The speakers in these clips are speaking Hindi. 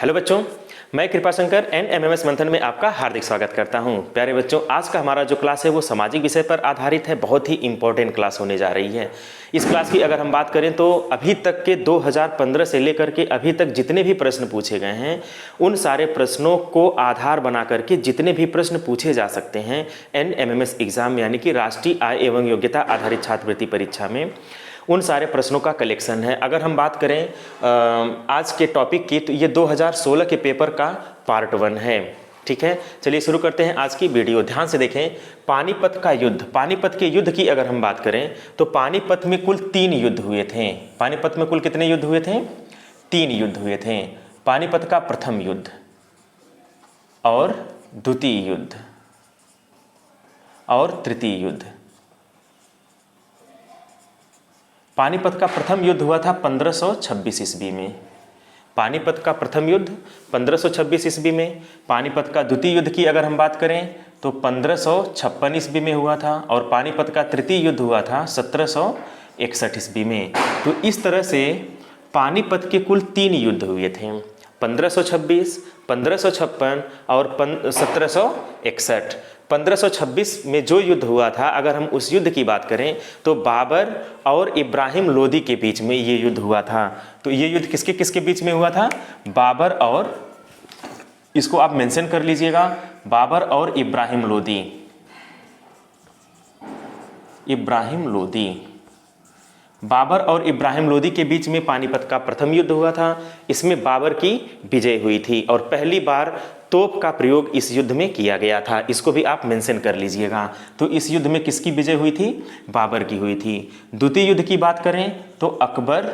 हेलो बच्चों, मैं कृपाशंकर एमएमएस मंथन में आपका हार्दिक स्वागत करता हूं। प्यारे बच्चों, आज का हमारा जो क्लास है वो सामाजिक विषय पर आधारित है। बहुत ही इंपॉर्टेंट क्लास होने जा रही है। इस क्लास की अगर हम बात करें तो अभी तक के 2015 से लेकर के अभी तक जितने भी प्रश्न पूछे गए हैं उन सारे प्रश्नों को आधार बना करके जितने भी प्रश्न पूछे जा सकते हैं एनएमएमएस एग्जाम यानी कि राष्ट्रीय आय एवं योग्यता आधारित छात्रवृत्ति परीक्षा में, उन सारे प्रश्नों का कलेक्शन है। अगर हम बात करें आज के टॉपिक की तो ये 2016 के पेपर का पार्ट 1 है। ठीक है, चलिए शुरू करते हैं आज की वीडियो। ध्यान से देखें, पानीपत का युद्ध, पानीपत के युद्ध की अगर हम बात करें तो पानीपत में कुल 3 युद्ध हुए थे। पानीपत में कुल कितने युद्ध हुए थे? 3 युद्ध हुए थे। पानीपत का प्रथम युद्ध और द्वितीय युद्ध और तृतीय युद्ध। पानीपत का प्रथम युद्ध हुआ था 1526 ईस्वी में। पानीपत का प्रथम युद्ध 1526 ईस्वी में। पानीपत का द्वितीय युद्ध की अगर हम बात करें तो 1556 ईस्वी में हुआ था और पानीपत का तृतीय युद्ध हुआ था 1761 ईस्वी में। तो इस तरह से पानीपत के कुल 3 युद्ध हुए थे, 1526, 1556 और 1761। 1526 में जो युद्ध हुआ था, अगर हम उस युद्ध की बात करें तो बाबर और इब्राहिम लोदी के बीच में ये युद्ध हुआ था। तो ये युद्ध किसके किसके बीच में हुआ था? बाबर और, इसको आप मेंशन कर लीजिएगा, बाबर और इब्राहिम लोदी। इब्राहिम लोदी, बाबर और इब्राहिम लोदी के बीच में पानीपत का प्रथम युद्ध हुआ था। इसमें बाबर की विजय हुई थी और पहली बार तोप का प्रयोग इस युद्ध में किया गया था। इसको भी आप मेंशन कर लीजिएगा। तो इस युद्ध में किसकी विजय हुई थी? बाबर की हुई थी। द्वितीय युद्ध की बात करें तो अकबर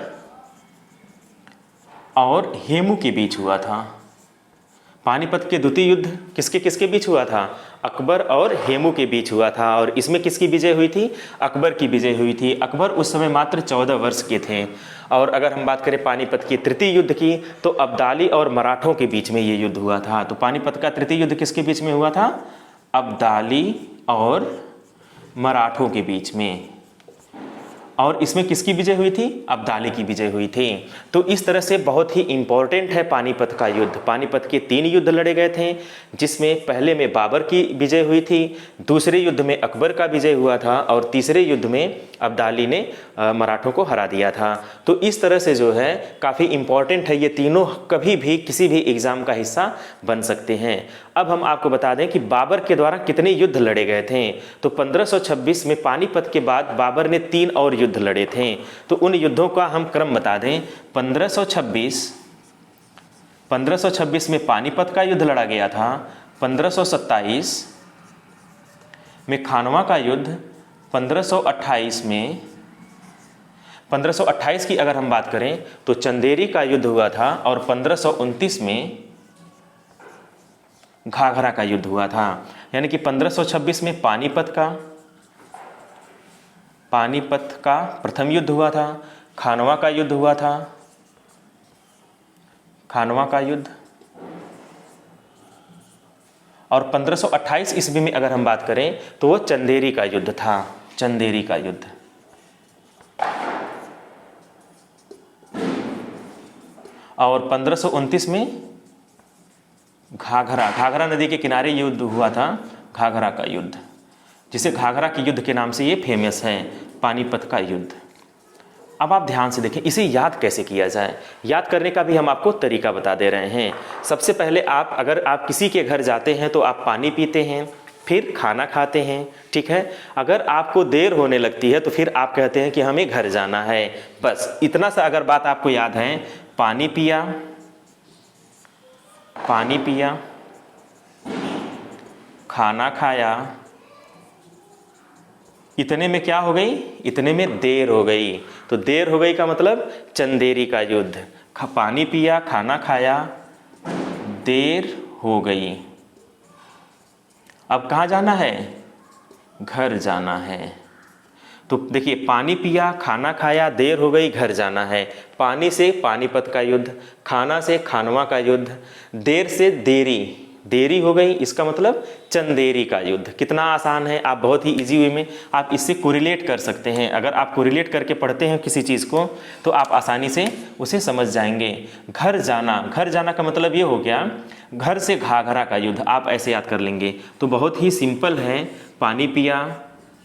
और हेमू के बीच हुआ था। पानीपत के द्वितीय युद्ध किसके किसके बीच हुआ था? अकबर और हेमू के बीच हुआ था और इसमें किसकी विजय हुई थी? अकबर की विजय हुई थी। अकबर उस समय मात्र 14 वर्ष के थे। और अगर हम बात करें पानीपत की तृतीय युद्ध की तो अब्दाली और मराठों के बीच में ये युद्ध हुआ था। तो पानीपत का तृतीय युद्ध किसके बीच में हुआ था? अब्दाली और मराठों के बीच में। और इसमें किसकी विजय हुई थी? अब्दाली की विजय हुई थी। तो इस तरह से बहुत ही इंपॉर्टेंट है पानीपत का युद्ध। पानीपत के 3 युद्ध लड़े गए थे, जिसमें पहले में बाबर की विजय हुई थी, दूसरे युद्ध में अकबर का विजय हुआ था और तीसरे युद्ध में अब्दाली ने मराठों को हरा दिया था। तो इस तरह से जो है काफ़ी इंपॉर्टेंट है। ये तीनों कभी भी किसी भी एग्ज़ाम का हिस्सा बन सकते हैं। अब हम आपको बता दें कि बाबर के द्वारा कितने युद्ध लड़े गए थे। तो 1526 में पानीपत के बाद बाबर ने 3 और युद्ध लड़े थे। तो उन युद्धों का हम क्रम बता दें। 1526 में पानीपत का युद्ध लड़ा गया था। 1527 में खानवा का युद्ध। 1528 में, 1528 की अगर हम बात करें तो चंदेरी का युद्ध हुआ था और 1529 में घाघरा का युद्ध हुआ था। यानी कि 1526 में पानीपत का प्रथम युद्ध हुआ था, खानवा का युद्ध हुआ था, खानवा का युद्ध, और 1528 ईस्वी में अगर हम बात करें तो वो चंदेरी का युद्ध था, चंदेरी का युद्ध। और 1529 में घाघरा नदी के किनारे युद्ध हुआ था, घाघरा का युद्ध, जिसे घाघरा के युद्ध के नाम से ये फेमस है, पानीपत का युद्ध। अब आप ध्यान से देखें, इसे याद कैसे किया जाए। याद करने का भी हम आपको तरीका बता दे रहे हैं। सबसे पहले अगर आप किसी के घर जाते हैं तो आप पानी पीते हैं, फिर खाना खाते हैं, ठीक है। अगर आपको देर होने लगती है तो फिर आप कहते हैं कि हमें घर जाना है। बस इतना सा अगर बात आपको याद है, पानी पिया, खाना खाया, इतने में क्या हो गई? इतने में देर हो गई। तो देर हो गई का मतलब चंदेरी का युद्ध। पानी पिया, खाना खाया, देर हो गई। अब कहाँ जाना है? घर जाना है। तो देखिए, पानी पिया, खाना खाया, देर हो गई, घर जाना है। पानी से पानीपत का युद्ध, खाना से खानवा का युद्ध, देर से देरी, देरी हो गई, इसका मतलब चंदेरी का युद्ध। कितना आसान है, आप बहुत ही इजी वे में आप इससे कोरिलेट कर सकते हैं। अगर आप कोरिलेट करके पढ़ते हैं किसी चीज़ को तो आप आसानी से उसे समझ जाएंगे। घर जाना, घर जाना का मतलब ये हो गया घर से घाघरा का युद्ध, आप ऐसे याद कर लेंगे। तो बहुत ही सिंपल है, पानी पिया,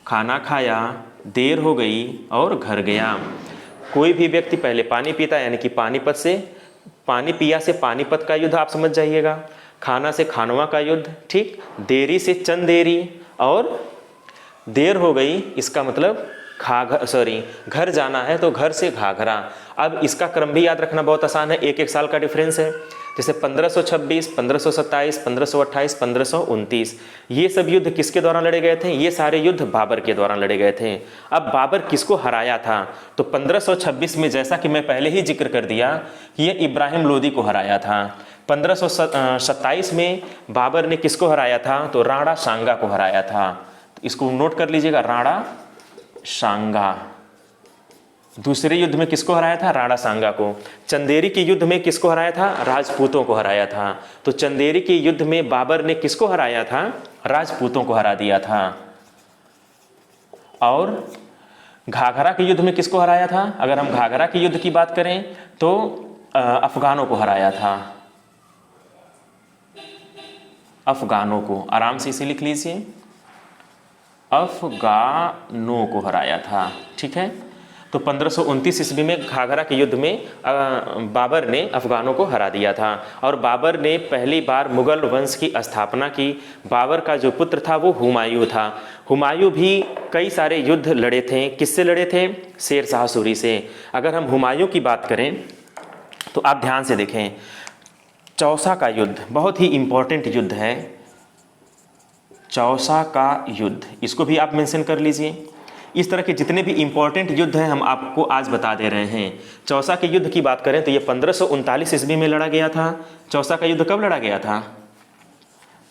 खाना खाया, देर हो गई और घर गया। कोई भी व्यक्ति पहले पानी पीता यानी कि पानीपत से, पानी पिया से पानीपत का युद्ध आप समझ जाइएगा, खाना से खानवा का युद्ध, ठीक, देरी से चंदेरी और देर हो गई इसका मतलब घर जाना है तो घर से घाघरा। अब इसका क्रम भी याद रखना बहुत आसान है, एक एक साल का डिफरेंस है। जैसे 1526, 1527, 1528, 1529, ये सब युद्ध किसके द्वारा लड़े गए थे? ये सारे युद्ध बाबर के द्वारा लड़े गए थे। अब बाबर किसको हराया था? तो 1526 में जैसा कि मैं पहले ही जिक्र कर दिया कि ये इब्राहिम लोदी को हराया था। 1527 में बाबर ने किसको हराया था? तो राणा सांगा को हराया था। तो इसको नोट कर लीजिएगा, राणा सांगा। दूसरे युद्ध में किसको हराया था? राणा सांगा को। चंदेरी के युद्ध में किसको हराया था? राजपूतों को हराया था। तो चंदेरी के युद्ध में बाबर ने किसको हराया था? राजपूतों को हरा दिया था। और घाघरा के युद्ध में किसको हराया था? अगर हम घाघरा के युद्ध की बात करें तो अफगानों को हराया था। अफगानों को, आराम से इसे लिख लीजिए, अफगानों को हराया था। ठीक है, तो 1529 ईस्वी में घाघरा के युद्ध में बाबर ने अफगानों को हरा दिया था। और बाबर ने पहली बार मुगल वंश की स्थापना की। बाबर का जो पुत्र था वो हुमायूं था। हुमायूं भी कई सारे युद्ध लड़े थे। किससे लड़े थे? शेर शाह सूरी से। अगर हम हुमायूं की बात करें तो आप ध्यान से देखें, चौसा का युद्ध बहुत ही इंपॉर्टेंट युद्ध है। चौसा का युद्ध, इसको भी आप मेंशन कर लीजिए। इस तरह के जितने भी इंपॉर्टेंट युद्ध हैं हम आपको आज बता दे रहे हैं। चौसा के युद्ध की बात करें तो ये 1539 ईस्वी में लड़ा गया था। चौसा का युद्ध कब लड़ा गया था?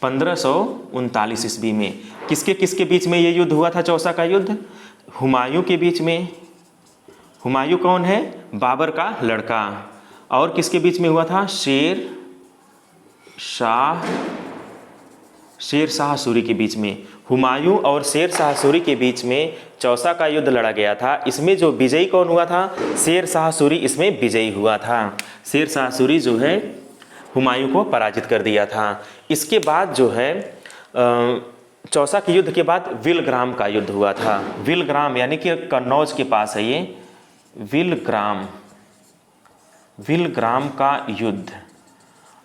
1539 ईस्वी में। किसके किसके बीच में ये युद्ध हुआ था? चौसा का युद्ध हुमायूं के बीच में। हुमायूं कौन है? बाबर का लड़का। और किसके बीच में हुआ था? शेर शाह सूरी के बीच में। हुमायूं और शेर शाह सूरी के बीच में चौसा का युद्ध लड़ा गया था। इसमें जो विजयी कौन हुआ था? शेर शाह सूरी इसमें विजयी हुआ था। शेर शाह सूरी जो है हुमायूं को पराजित कर दिया था। इसके बाद जो है चौसा के युद्ध के बाद विलग्राम का युद्ध हुआ था। विलग्राम यानी कि कन्नौज के पास है ये विलग्राम का युद्ध।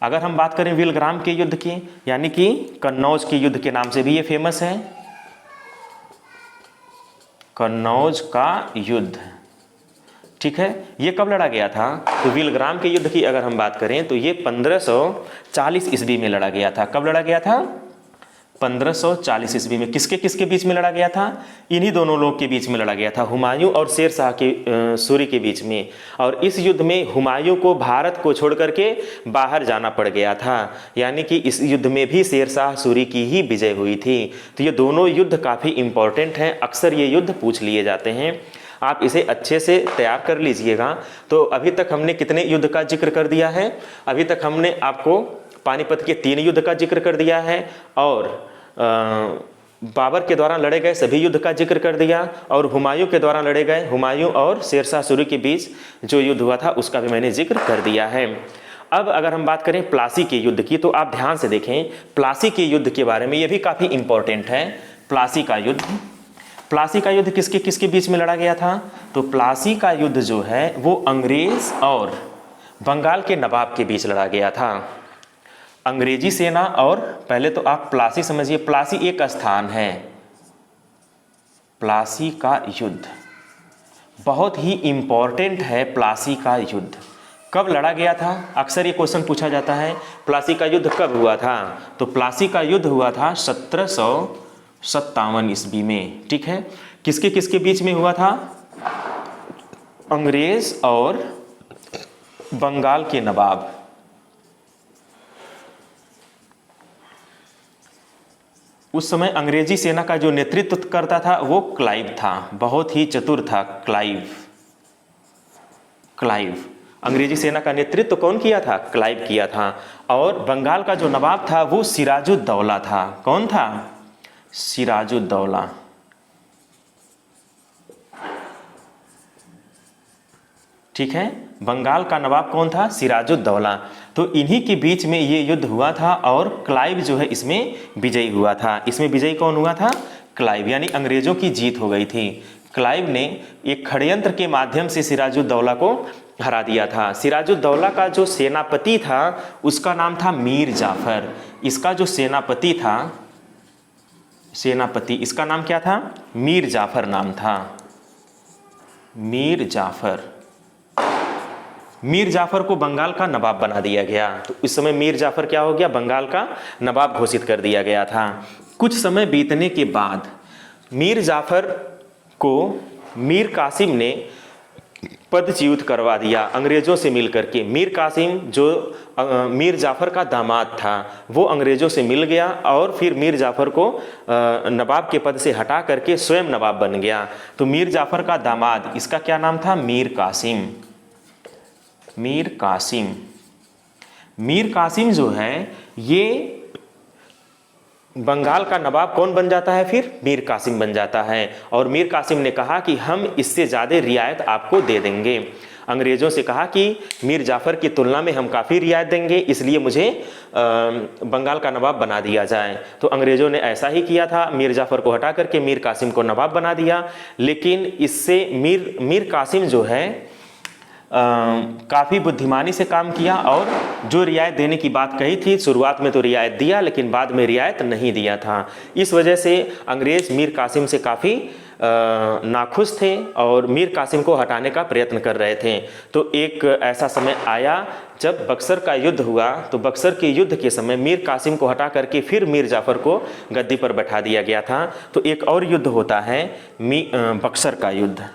अगर हम बात करें विलग्राम के युद्ध की यानी कि कन्नौज के युद्ध के नाम से भी ये फेमस है, कन्नौज का युद्ध। ठीक है, ये कब लड़ा गया था? तो विलग्राम के युद्ध की अगर हम बात करें तो ये 1540 ईस्वी में लड़ा गया था। कब लड़ा गया था? 1540 ईस्वी में। किसके किसके बीच में लड़ा गया था? इन्हीं दोनों लोग के बीच में लड़ा गया था, हुमायूं और शेर शाह के सूरी के बीच में। और इस युद्ध में हुमायूं को भारत को छोड़ करके बाहर जाना पड़ गया था, यानी कि इस युद्ध में भी शेर शाह सूरी की ही विजय हुई थी। तो ये दोनों युद्ध काफ़ी इंपॉर्टेंट हैं, अक्सर ये युद्ध पूछ लिए जाते हैं। आप इसे अच्छे से तैयार कर लीजिएगा। तो अभी तक हमने कितने युद्ध का जिक्र कर दिया है? अभी तक हमने आपको पानीपत के 3 युद्ध का जिक्र कर दिया है और बाबर के द्वारा लड़े गए सभी युद्ध का जिक्र कर दिया, और हुमायूं के द्वारा लड़े गए, हुमायूं और शेर शाह सूरी के बीच जो युद्ध हुआ था उसका भी मैंने जिक्र कर दिया है। अब अगर हम बात करें प्लासी के युद्ध की तो आप ध्यान से देखें प्लासी के युद्ध के बारे में, ये भी काफ़ी इंपॉर्टेंट है। प्लासी का युद्ध किसके किसके बीच में लड़ा गया था? तो प्लासी का युद्ध जो है वो अंग्रेज और बंगाल के नवाब के बीच लड़ा गया था। अंग्रेजी सेना और, पहले तो आप प्लासी समझिए, प्लासी एक स्थान है। प्लासी का युद्ध बहुत ही इंपॉर्टेंट है। प्लासी का युद्ध कब लड़ा गया था? अक्सर ये क्वेश्चन पूछा जाता है, प्लासी का युद्ध कब हुआ था? तो प्लासी का युद्ध हुआ था 1757 ईस्वी में। ठीक है, किसके किसके बीच में हुआ था? अंग्रेज और बंगाल के नवाब। उस समय अंग्रेजी सेना का जो नेतृत्व करता था वो क्लाइव था, बहुत ही चतुर था क्लाइव। अंग्रेजी सेना का नेतृत्व कौन किया था? क्लाइव किया था। और बंगाल का जो नवाब था वो सिराजुद्दौला था। कौन था? सिराजुद्दौला। ठीक है, बंगाल का नवाब कौन था? सिराजुद्दौला। तो इन्हीं के बीच में ये युद्ध हुआ था और क्लाइव जो है इसमें विजयी हुआ था। इसमें विजयी कौन हुआ था? क्लाइव, यानी अंग्रेजों की जीत हो गई थी। क्लाइव ने एक षड्यंत्र के माध्यम से सिराजुद्दौला को हरा दिया था। सिराजुद्दौला का जो सेनापति था उसका नाम था मीर जाफर। इसका जो सेनापति था, इसका नाम क्या था? मीर जाफर नाम था। मीर जाफर। मीर जाफर को बंगाल का नवाब बना दिया गया। तो इस समय मीर जाफर क्या हो गया? बंगाल का नवाब घोषित कर दिया गया था। कुछ समय बीतने के बाद मीर जाफर को मीर कासिम ने पदच्युत करवा दिया अंग्रेजों से मिल करके। मीर कासिम जो मीर जाफर का दामाद था वो अंग्रेजों से मिल गया और फिर मीर जाफर को नवाब के पद से हटा करके स्वयं नवाब बन गया। तो मीर जाफर का दामाद, इसका क्या नाम था? मीर कासिम। मीर कासिम। मीर कासिम जो है ये बंगाल का नवाब कौन बन जाता है? फिर मीर कासिम बन जाता है। और मीर कासिम ने कहा कि हम इससे ज़्यादा रियायत आपको दे देंगे। अंग्रेज़ों से कहा कि मीर जाफ़र की तुलना में हम काफ़ी रियायत देंगे, इसलिए मुझे बंगाल का नवाब बना दिया जाए। तो अंग्रेज़ों ने ऐसा ही किया था, मीर जाफ़र को हटा करके मीर कासिम को नवाब बना दिया। लेकिन इससे मीर कासिम जो है काफ़ी बुद्धिमानी से काम किया और जो रियायत देने की बात कही थी शुरुआत में तो रियायत दिया, लेकिन बाद में रियायत नहीं दिया था। इस वजह से अंग्रेज़ मीर कासिम से काफ़ी नाखुश थे और मीर कासिम को हटाने का प्रयत्न कर रहे थे। तो एक ऐसा समय आया जब बक्सर का युद्ध हुआ। तो बक्सर के युद्ध के समय मीर कासिम को हटा करके फिर मीर जाफ़र को गद्दी पर बैठा दिया गया था। तो एक और युद्ध होता है बक्सर का युद्ध।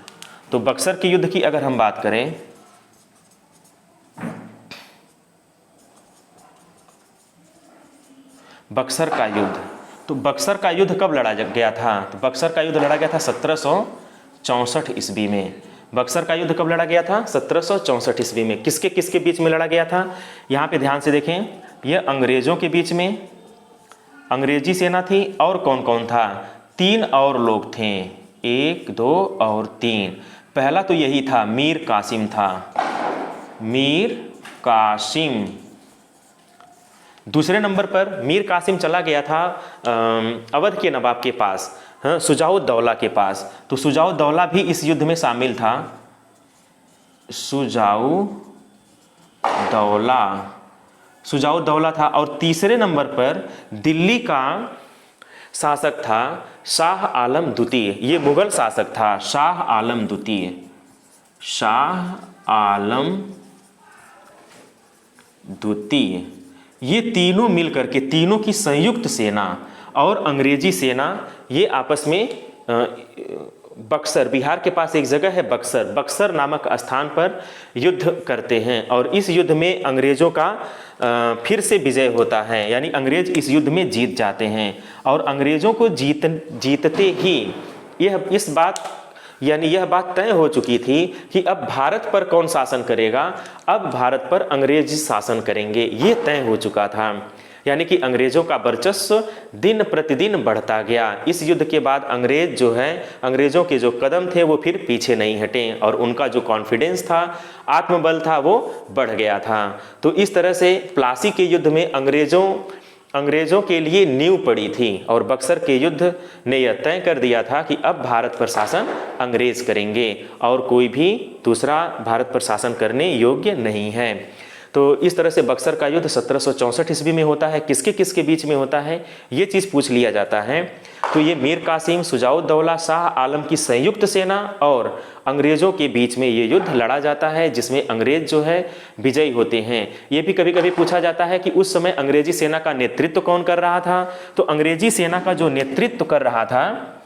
तो बक्सर के युद्ध की अगर हम बात करें, बक्सर का युद्ध, तो बक्सर का युद्ध कब लड़ा गया था? तो बक्सर का युद्ध लड़ा गया था 1764 ईस्वी में। बक्सर का युद्ध कब लड़ा गया था? 1764 ईस्वी में। किसके किसके बीच में लड़ा गया था? यहाँ पे ध्यान से देखें, यह अंग्रेज़ों के बीच में अंग्रेजी सेना थी और कौन कौन था? 3 और लोग थे, 1 2 और 3। पहला तो यही था, मीर कासिम था, मीर कासिम। दूसरे नंबर पर मीर कासिम चला गया था अवध के नवाब के पास, हाँ, शुजाउद्दौला के पास। तो शुजाउद्दौला भी इस युद्ध में शामिल था। शुजाउद्दौला था। और तीसरे नंबर पर दिल्ली का शासक था शाह आलम द्वितीय। ये मुगल शासक था, शाह आलम द्वितीय। शाह आलम द्वितीय। ये तीनों मिलकर के, तीनों की संयुक्त सेना और अंग्रेजी सेना, ये आपस में बक्सर, बिहार के पास एक जगह है बक्सर नामक स्थान पर युद्ध करते हैं। और इस युद्ध में अंग्रेज़ों का फिर से विजय होता है, यानी अंग्रेज इस युद्ध में जीत जाते हैं। और अंग्रेज़ों को जीतते ही यह बात तय हो चुकी थी कि अब भारत पर कौन शासन करेगा? अब भारत पर अंग्रेज शासन करेंगे, ये तय हो चुका था। यानी कि अंग्रेज़ों का वर्चस्व दिन प्रतिदिन बढ़ता गया। इस युद्ध के बाद अंग्रेज़ों के जो कदम थे वो फिर पीछे नहीं हटे और उनका जो कॉन्फिडेंस था, आत्मबल था, वो बढ़ गया था। तो इस तरह से प्लासी के युद्ध में अंग्रेज़ों के लिए नींव पड़ी थी और बक्सर के युद्ध ने यह तय कर दिया था कि अब भारत पर शासन अंग्रेज़ करेंगे और कोई भी दूसरा भारत पर शासन करने योग्य नहीं है। तो इस तरह से बक्सर का युद्ध 1764 ईस्वी में होता है। किसके किसके बीच में होता है, ये चीज़ पूछ लिया जाता है। तो ये मीर कासिम, शुजाउद्दौला, शाह आलम की संयुक्त सेना और अंग्रेज़ों के बीच में ये युद्ध लड़ा जाता है, जिसमें अंग्रेज़ जो है विजयी होते हैं। ये भी कभी कभी पूछा जाता है कि उस समय अंग्रेजी सेना का नेतृत्व कौन कर रहा था? तो अंग्रेजी सेना का जो नेतृत्व कर रहा था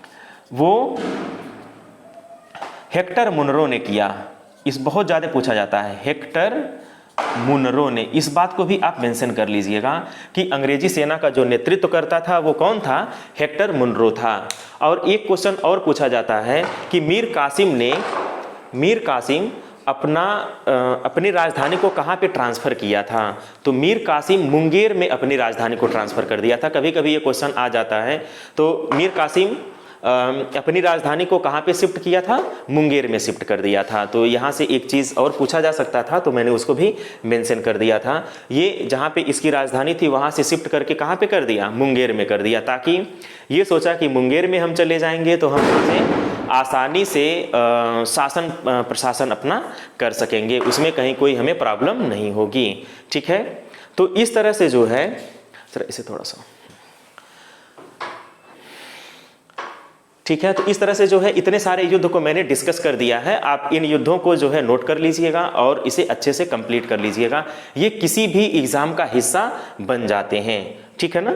वो हेक्टर मुनरो ने किया। इस बहुत ज़्यादा पूछा जाता है, हेक्टर मुनरो ने। इस बात को भी आप मेंशन कर लीजिएगा कि अंग्रेजी सेना का जो नेतृत्व करता था वो कौन था? हेक्टर मुनरो था। और एक क्वेश्चन और पूछा जाता है कि मीर कासिम अपनी राजधानी को कहाँ पे ट्रांसफ़र किया था? तो मीर कासिम मुंगेर में अपनी राजधानी को ट्रांसफ़र कर दिया था। कभी कभी ये क्वेश्चन आ जाता है। तो मीर कासिम अपनी राजधानी को कहाँ पे शिफ्ट किया था? मुंगेर में शिफ्ट कर दिया था। तो यहाँ से एक चीज़ और पूछा जा सकता था, तो मैंने उसको भी मेंशन कर दिया था। ये जहाँ पे इसकी राजधानी थी वहाँ से शिफ्ट करके कहाँ पे कर दिया? मुंगेर में कर दिया, ताकि ये सोचा कि मुंगेर में हम चले जाएंगे तो हम यहाँ से आसानी से शासन प्रशासन अपना कर सकेंगे, उसमें कहीं कोई हमें प्रॉब्लम नहीं होगी। ठीक है, तो इस तरह से जो है, सर इसे थोड़ा सा, ठीक है, तो इस तरह से जो है इतने सारे युद्ध को मैंने डिस्कस कर दिया है। आप इन युद्धों को जो है नोट कर लीजिएगा और इसे अच्छे से कंप्लीट कर लीजिएगा। ये किसी भी एग्जाम का हिस्सा बन जाते हैं। ठीक है ना?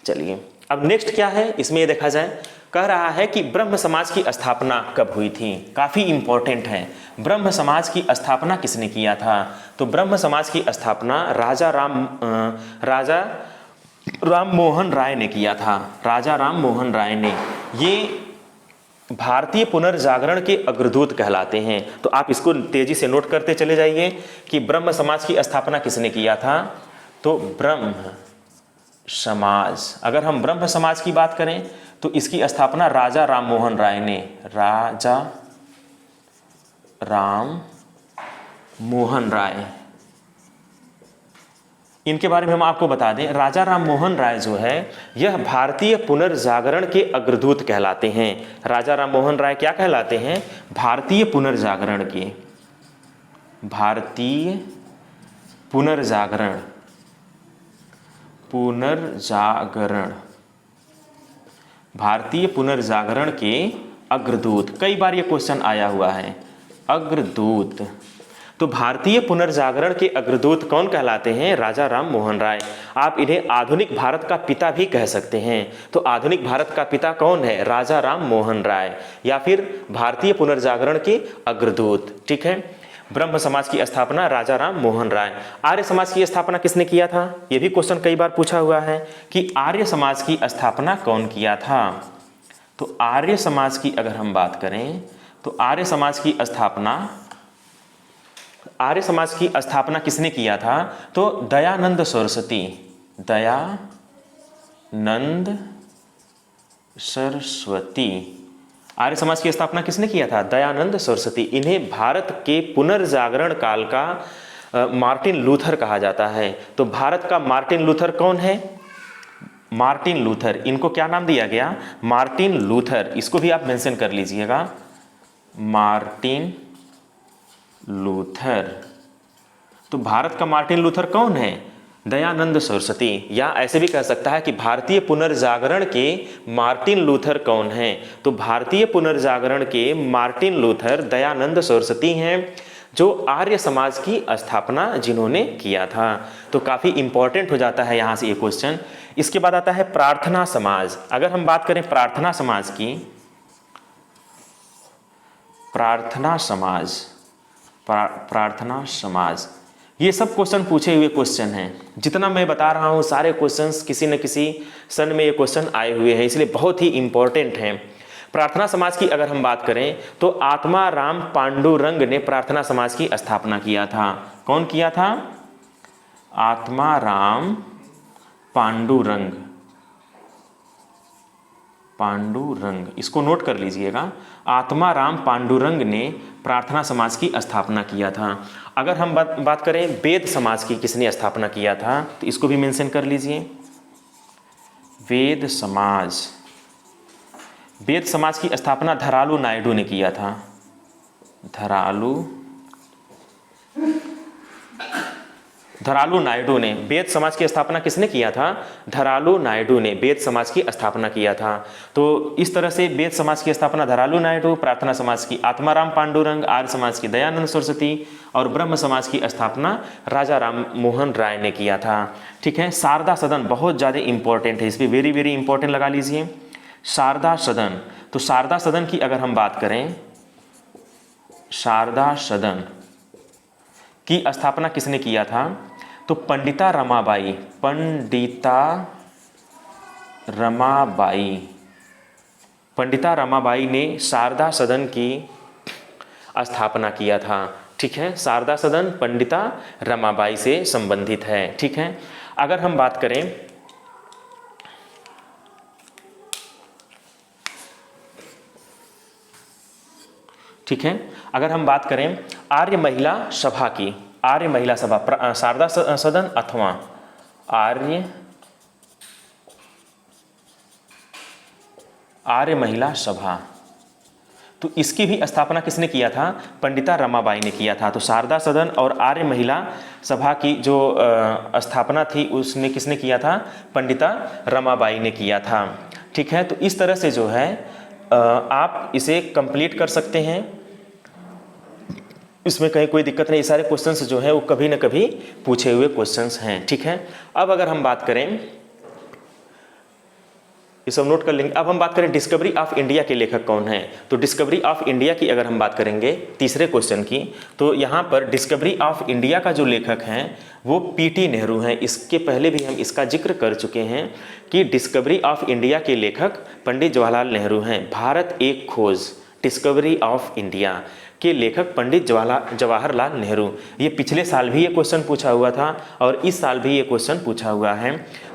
चलिए, अब नेक्स्ट क्या है इसमें ये देखा जाए। कह रहा है कि ब्रह्म समाज की स्थापना कब हुई थी? काफ़ी इंपॉर्टेंट है। ब्रह्म समाज की स्थापना किसने किया था? तो ब्रह्म समाज की स्थापना राजा राम मोहन राय ने किया था। राजा राम मोहन राय ने। ये भारतीय पुनर्जागरण के अग्रदूत कहलाते हैं। तो आप इसको तेजी से नोट करते चले जाइए कि ब्रह्म समाज की स्थापना किसने किया था? तो ब्रह्म समाज, अगर हम ब्रह्म समाज की बात करें तो इसकी स्थापना राजा राम मोहन राय ने। राजा राम मोहन राय, इनके बारे में हम आपको बता दें, राजा राम मोहन राय जो है यह भारतीय पुनर्जागरण के अग्रदूत कहलाते हैं। राजा राम मोहन राय क्या कहलाते हैं? भारतीय पुनर्जागरण के, भारतीय पुनर्जागरण, भारतीय पुनर्जागरण के अग्रदूत। कई बार ये क्वेश्चन आया हुआ है, अग्रदूत। तो भारतीय पुनर्जागरण के अग्रदूत कौन कहलाते हैं? राजा राम मोहन राय। आप इन्हें आधुनिक भारत का पिता भी कह सकते हैं। तो आधुनिक भारत का पिता कौन है? राजा राम मोहन राय, या फिर भारतीय पुनर्जागरण के अग्रदूत। ठीक है, ब्रह्म समाज की स्थापना राजा राम मोहन राय। आर्य समाज की स्थापना किसने किया था? यह भी क्वेश्चन कई बार पूछा हुआ है कि आर्य समाज की स्थापना कौन किया था? तो आर्य समाज की अगर हम बात करें तो आर्य समाज की स्थापना किसने किया था? तो दयानंद सरस्वती, दयानंद सरस्वती। आर्य समाज की स्थापना किसने किया था? दयानंद सरस्वती। इन्हें भारत के पुनर्जागरण काल का मार्टिन लूथर कहा जाता है। तो भारत का मार्टिन लूथर कौन है? Martin Luther. इनको क्या नाम दिया गया? Martin Luther. इसको भी आप मेंशन कर लीजिएगा, मार्टिन लूथर। तो भारत का मार्टिन लूथर कौन है? दयानंद सरस्वती। या ऐसे भी कह सकता है कि भारतीय पुनर्जागरण के मार्टिन लूथर कौन है? तो भारतीय पुनर्जागरण के मार्टिन लूथर दयानंद सरस्वती हैं, जो आर्य समाज की स्थापना जिन्होंने किया था। तो काफ़ी इंपॉर्टेंट हो जाता है यहाँ से ये क्वेश्चन। इसके बाद आता है प्रार्थना समाज। अगर हम बात करें प्रार्थना समाज की, प्रार्थना समाज, ये सब क्वेश्चन पूछे हुए क्वेश्चन हैं। जितना मैं बता रहा हूँ सारे क्वेश्चंस किसी न किसी सन में ये क्वेश्चन आए हुए हैं, इसलिए बहुत ही इंपॉर्टेंट हैं। प्रार्थना समाज की अगर हम बात करें तो आत्मा राम पांडुरंग ने प्रार्थना समाज की स्थापना किया था। कौन किया था? आत्मा राम पांडुरंग, इसको नोट कर लीजिएगा। आत्मा राम पांडुरंग ने प्रार्थना समाज की स्थापना किया था। अगर हम बात करें वेद समाज की किसने स्थापना किया था, तो इसको भी मेंशन कर लीजिए। वेद समाज की स्थापना धरालू नायडू ने किया था। धरालू नायडू ने। वेद समाज की स्थापना किसने किया था? धरालू नायडू ने वेद समाज की स्थापना किया था। तो इस तरह से वेद समाज की स्थापना धरालू नायडू, प्रार्थना समाज की आत्माराम पांडुरंग, आर्य समाज की दयानंद सरस्वती और ब्रह्म समाज की स्थापना राजा राम मोहन राय ने किया था। ठीक है, शारदा सदन बहुत ज़्यादा इंपॉर्टेंट है, इस पर वेरी वेरी इंपॉर्टेंट लगा लीजिए। शारदा सदन। तो शारदा सदन की अगर हम बात करें, शारदा सदन की स्थापना किसने किया था? तो पंडिता रमाबाई ने शारदा सदन की स्थापना किया था। ठीक है, शारदा सदन पंडिता रमाबाई से संबंधित है। ठीक है, अगर हम बात करें ठीक है, अगर हम बात करें आर्य महिला सभा की, आर्य महिला सभा शारदा सदन अथवा आर्य महिला सभा, तो इसकी भी स्थापना किसने किया था? पंडिता रमाबाई ने किया था। तो शारदा सदन और आर्य महिला सभा की जो स्थापना थी उसने किसने किया था? पंडिता रमाबाई ने किया था। ठीक है, तो इस तरह से जो है आप इसे कंप्लीट कर सकते हैं, इसमें कहीं कोई दिक्कत नहीं। ये सारे क्वेश्चंस जो है वो कभी ना कभी पूछे हुए क्वेश्चंस हैं। ठीक है, अब अगर हम बात करें, ये सब नोट कर लेंगे। अब हम बात करें डिस्कवरी ऑफ इंडिया के लेखक कौन है। तो डिस्कवरी ऑफ इंडिया की अगर हम बात करेंगे तीसरे क्वेश्चन की, तो यहाँ पर डिस्कवरी ऑफ इंडिया का जो लेखक हैं वो पीटी नेहरू हैं। इसके पहले भी हम इसका जिक्र कर चुके हैं कि डिस्कवरी ऑफ इंडिया के लेखक पंडित जवाहरलाल नेहरू हैं। भारत एक खोज, डिस्कवरी ऑफ इंडिया के लेखक पंडित जवाहरलाल नेहरू। ये पिछले साल भी ये क्वेश्चन पूछा हुआ था और इस साल भी ये क्वेश्चन पूछा हुआ है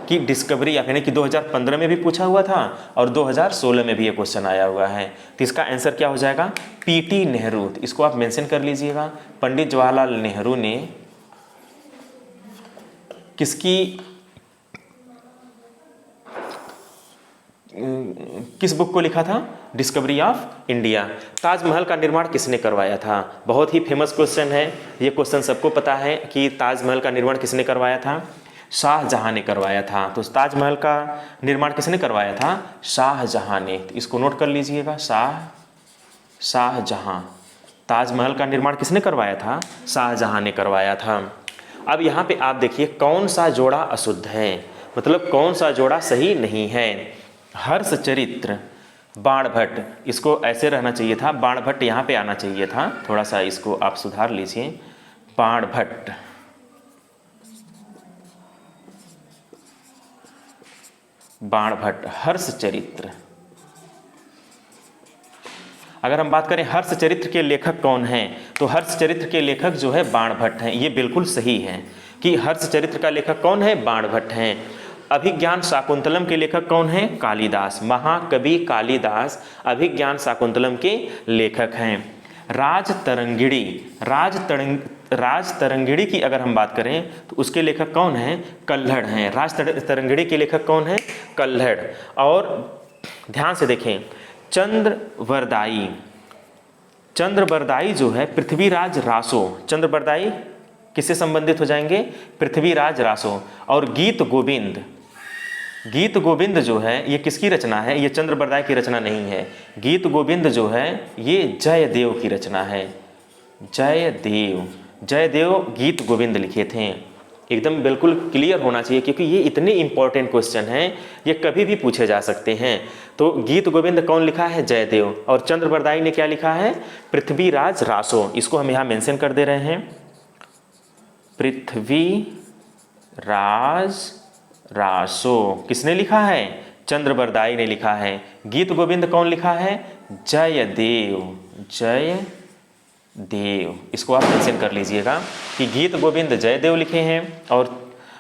कि डिस्कवरी यानी कि 2015 में भी पूछा हुआ था और 2016 में भी ये क्वेश्चन आया हुआ है। तो इसका आंसर क्या हो जाएगा? पीटी नेहरू। तो इसको आप मेंशन कर लीजिएगा। पंडित जवाहरलाल नेहरू ने किस बुक को लिखा था? Discovery of India. ताजमहल का निर्माण किसने करवाया था? बहुत ही फेमस क्वेश्चन है ये। क्वेश्चन सबको पता है कि ताजमहल का निर्माण किसने करवाया था? शाहजहां ने करवाया था। तो ताजमहल का निर्माण किसने करवाया था? शाहजहां ने। तो इसको नोट कर लीजिएगा, शाहजहां। ताजमहल का निर्माण किसने करवाया था? शाहजहां ने करवाया था। अब यहाँ पे आप देखिए कौन सा जोड़ा अशुद्ध है, मतलब कौन सा जोड़ा सही नहीं है। हर्षचरित्र बाणभट्ट, इसको ऐसे रहना चाहिए था, बाणभट्ट यहाँ पे आना चाहिए था। थोड़ा सा इसको आप सुधार लीजिए, बाणभट्ट। बाणभट्ट, हर्षचरित्र। अगर हम बात करें हर्षचरित्र के लेखक कौन हैं, तो हर्षचरित्र के लेखक जो है बाणभट्ट हैं। ये बिल्कुल सही है कि हर्षचरित्र का लेखक कौन है? बाणभट्ट हैं। अभिज्ञान शाकुंतलम के लेखक कौन हैं? कालिदास। महाकवि कालिदास अभिज्ञान शाकुंतलम के लेखक हैं। राजतरंगिणी की अगर हम बात करें तो उसके लेखक कौन हैं? कल्हड़ हैं। राजतरंगिणी के लेखक कौन हैं? कल्हड़। और ध्यान से देखें, चंद्रबरदाई जो है पृथ्वीराज रासो। चंद्रबरदाई किससे संबंधित हो जाएंगे? पृथ्वीराज रासो। और गीत गोविंद जो है ये किसकी रचना है? ये चंद्रबरदाई की रचना नहीं है। गीत गोविंद जो है ये जयदेव की रचना है। जयदेव गीत गोविंद लिखे थे। एकदम बिल्कुल क्लियर होना चाहिए क्योंकि ये इतने इंपॉर्टेंट क्वेश्चन हैं, ये कभी भी पूछे जा सकते हैं। तो गीत गोविंद कौन लिखा है? जयदेव। और चंद्रबरदाई ने क्या लिखा है? पृथ्वीराज रासो। इसको हम यहाँ मेंशन कर दे रहे हैं, पृथ्वीराज रासो। किसने लिखा है? चंद्रबरदाई ने लिखा है। गीत गोविंद कौन लिखा है? जयदेव। इसको आप मेंशन कर लीजिएगा कि गीत गोविंद जयदेव लिखे हैं और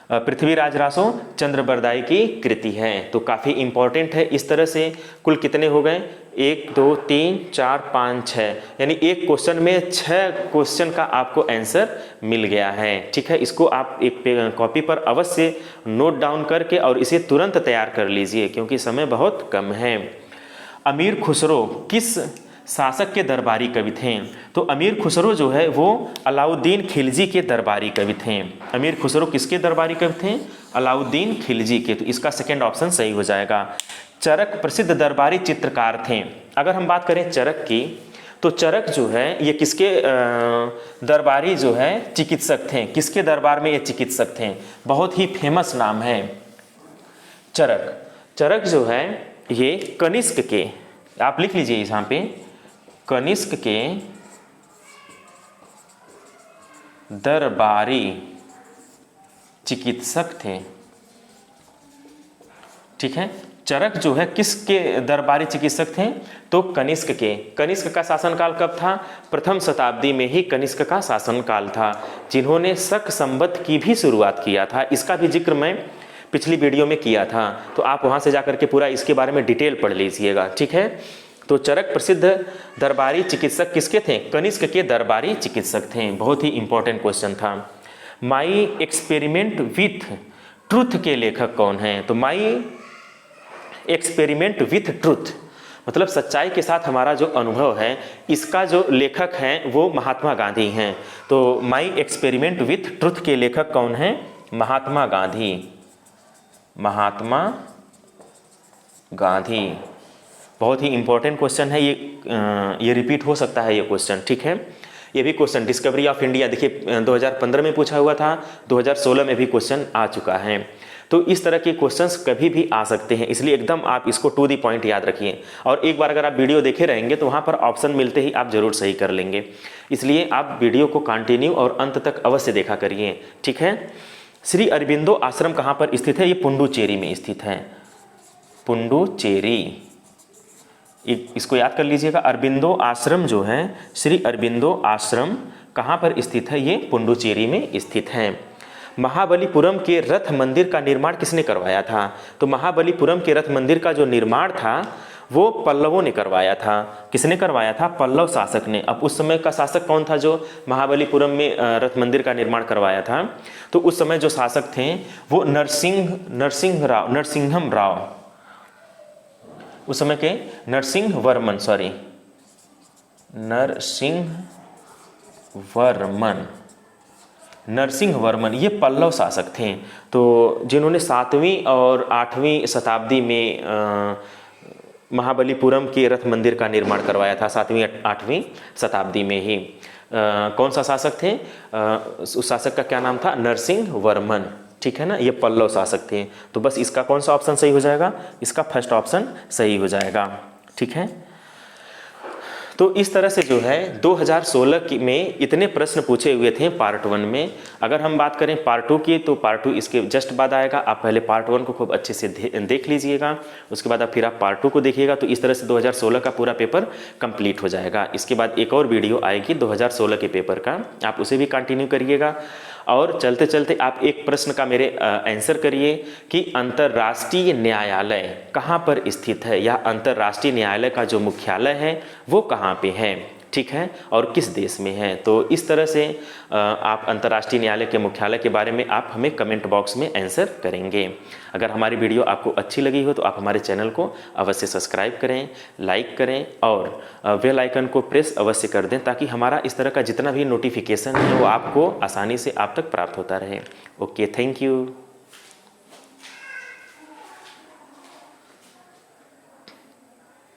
पृथ्वीराज रासो चंद्रबरदाई की कृति है। तो काफ़ी इंपॉर्टेंट है। इस तरह से कुल कितने हो गए? 1 2 3 4 5 6, यानी एक क्वेश्चन में 6 क्वेश्चन का आपको आंसर मिल गया है। ठीक है, इसको आप एक कॉपी पर अवश्य नोट डाउन करके और इसे तुरंत तैयार कर लीजिए क्योंकि समय बहुत कम है। अमीर खुसरो किस शासक के दरबारी कवि थे? तो अमीर खुसरो जो है वो अलाउद्दीन खिलजी के दरबारी कवि थे। अमीर खुसरो किसके दरबारी कवि थे? अलाउद्दीन खिलजी के। तो इसका सेकंड ऑप्शन सही हो जाएगा। चरक प्रसिद्ध दरबारी चित्रकार थे। अगर हम बात करें चरक की, तो चरक जो है ये किसके दरबारी जो है चिकित्सक थे? किसके दरबार में ये चिकित्सक थे? बहुत ही फेमस नाम है चरक जो है ये कनिष्क के, आप लिख लीजिए यहाँ पे, कनिष्क के दरबारी चिकित्सक थे। ठीक है, चरक जो है किसके दरबारी चिकित्सक थे? तो कनिष्क के। कनिष्क का शासनकाल कब था? प्रथम शताब्दी में ही कनिष्क का शासनकाल था, जिन्होंने शक संवत की भी शुरुआत किया था। इसका भी जिक्र मैं पिछली वीडियो में किया था, तो आप वहाँ से जाकर के पूरा इसके बारे में डिटेल पढ़ लीजिएगा, ठीक है। तो चरक प्रसिद्ध दरबारी चिकित्सक किसके थे? कनिष्क के दरबारी चिकित्सक थे। बहुत ही इंपॉर्टेंट क्वेश्चन था। माई एक्सपेरिमेंट विथ ट्रूथ के लेखक कौन हैं? तो माई एक्सपेरिमेंट विथ ट्रूथ मतलब सच्चाई के साथ हमारा जो अनुभव है, इसका जो लेखक हैं वो महात्मा गांधी हैं। तो माई एक्सपेरिमेंट विथ ट्रूथ के लेखक कौन हैं? महात्मा गांधी। महात्मा गांधी बहुत ही इंपॉर्टेंट क्वेश्चन है ये रिपीट हो सकता है ये क्वेश्चन, ठीक है। ये भी क्वेश्चन डिस्कवरी ऑफ इंडिया देखिए 2015 में पूछा हुआ था, 2016 में भी क्वेश्चन आ चुका है। तो इस तरह के क्वेश्चंस कभी भी आ सकते हैं, इसलिए एकदम आप इसको टू दी पॉइंट याद रखिए। और एक बार अगर आप वीडियो देखे रहेंगे तो वहाँ पर ऑप्शन मिलते ही आप जरूर सही कर लेंगे, इसलिए आप वीडियो को कंटिन्यू और अंत तक अवश्य देखा करिए, ठीक है। श्री अरबिंदो आश्रम कहाँ पर स्थित है? ये पुडुचेरी में स्थित है। पुडुचेरी, इसको याद कर लीजिएगा। अरबिंदो आश्रम जो है, श्री अरबिंदो आश्रम कहाँ पर स्थित है? ये पुडुचेरी में स्थित है। महाबलीपुरम के रथ मंदिर का निर्माण किसने करवाया था? तो महाबलीपुरम के रथ मंदिर का जो निर्माण था वो पल्लवों ने करवाया था। किसने करवाया था? पल्लव शासक ने। अब उस समय का शासक कौन था जो महाबलीपुरम में रथ मंदिर का निर्माण करवाया था? तो उस समय जो शासक थे वो नरसिंहम राव, उस समय के नरसिंह वर्मन ये पल्लव शासक थे। तो जिन्होंने 7वीं और 8वीं शताब्दी में महाबलीपुरम के रथ मंदिर का निर्माण करवाया था, 7वीं 8वीं शताब्दी में ही। कौन सा शासक थे? उस शासक का क्या नाम था? नरसिंह वर्मन, ठीक है ना। ये पल्लव शासक थे। तो बस इसका कौन सा ऑप्शन सही हो जाएगा? इसका फर्स्ट ऑप्शन सही हो जाएगा, ठीक है। तो इस तरह से जो है 2016 में इतने प्रश्न पूछे हुए थे पार्ट 1 में। अगर हम बात करें पार्ट 2 की, तो पार्ट 2 इसके जस्ट बाद आएगा। आप पहले पार्ट 1 को खूब अच्छे से देख लीजिएगा, उसके बाद फिर आप पार्ट 2 को देखिएगा। तो इस तरह से 2016 का पूरा पेपर कंप्लीट हो जाएगा। इसके बाद एक और वीडियो आएगी 2016 के पेपर का, आप उसे भी कंटिन्यू करिएगा। और चलते चलते आप एक प्रश्न का मेरे आंसर करिए कि अंतर्राष्ट्रीय न्यायालय कहाँ पर स्थित है, या अंतर्राष्ट्रीय न्यायालय का जो मुख्यालय है वो कहाँ पे है, ठीक है, और किस देश में है। तो इस तरह से आप अंतर्राष्ट्रीय न्यायालय के मुख्यालय के बारे में आप हमें कमेंट बॉक्स में आंसर करेंगे। अगर हमारी वीडियो आपको अच्छी लगी हो तो आप हमारे चैनल को अवश्य सब्सक्राइब करें, लाइक करें और बेल आइकन को प्रेस अवश्य कर दें, ताकि हमारा इस तरह का जितना भी नोटिफिकेशन है वो आपको आसानी से आप तक प्राप्त होता रहे। Okay, thank you.